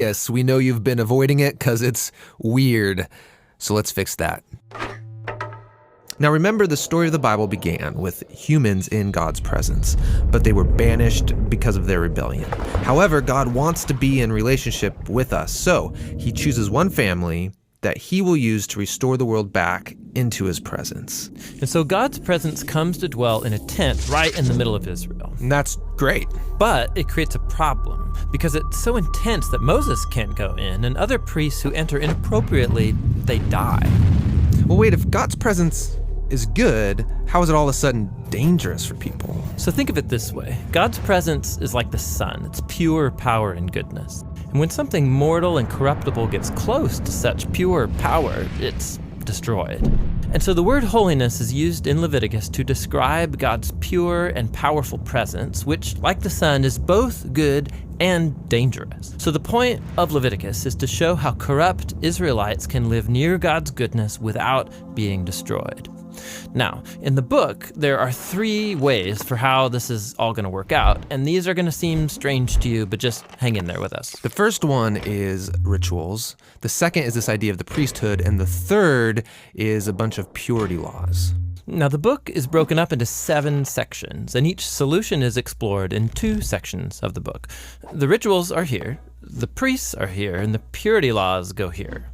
Yes, we know you've been avoiding it because it's weird. So let's fix that. Now remember, the story of the Bible began with humans in God's presence, but they were banished because of their rebellion. However, God wants to be in relationship with us, so he chooses one family that he will use to restore the world back into his presence. And so God's presence comes to dwell in a tent right in the middle of Israel. And that's great. But it creates a problem because it's so intense that Moses can't go in, and other priests who enter inappropriately, they die. Well, wait, if God's presence is good, how is it all of a sudden dangerous for people? So think of it this way. God's presence is like the sun. It's pure power and goodness. And when something mortal and corruptible gets close to such pure power, it's destroyed. And so the word holiness is used in Leviticus to describe God's pure and powerful presence, which, like the sun, is both good and dangerous. So the point of Leviticus is to show how corrupt Israelites can live near God's goodness without being destroyed. Now, in the book, there are 3 ways for how this is all going to work out, and these are going to seem strange to you, but just hang in there with us. The first one is rituals. The second is this idea of the priesthood, and the third is a bunch of purity laws. Now, the book is broken up into 7 sections, and each solution is explored in 2 sections of the book. The rituals are here, the priests are here, and the purity laws go here.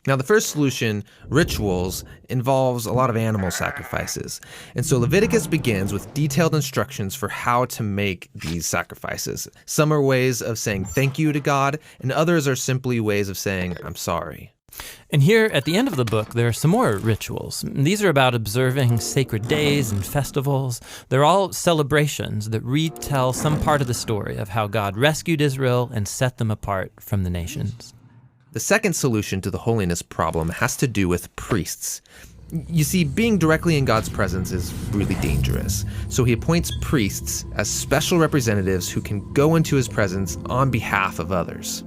Now, the first solution, rituals, involves a lot of animal sacrifices. And so Leviticus begins with detailed instructions for how to make these sacrifices. Some are ways of saying thank you to God, and others are simply ways of saying, I'm sorry. And here at the end of the book, there are some more rituals. These are about observing sacred days and festivals. They're all celebrations that retell some part of the story of how God rescued Israel and set them apart from the nations. The second solution to the holiness problem has to do with priests. You see, being directly in God's presence is really dangerous. So he appoints priests as special representatives who can go into his presence on behalf of others.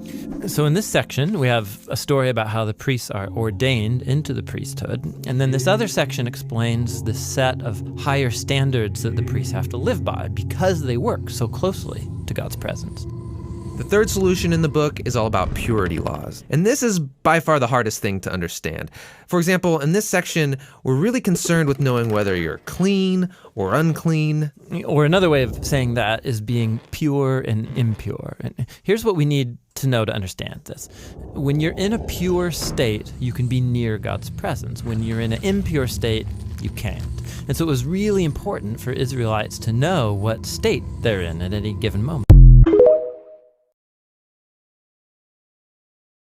So in this section, we have a story about how the priests are ordained into the priesthood. And then this other section explains the set of higher standards that the priests have to live by because they work so closely to God's presence. The third solution in the book is all about purity laws. And this is by far the hardest thing to understand. For example, in this section, we're really concerned with knowing whether you're clean or unclean. Or another way of saying that is being pure and impure. And here's what we need to know to understand this. When you're in a pure state, you can be near God's presence. When you're in an impure state, you can't. And so it was really important for Israelites to know what state they're in at any given moment.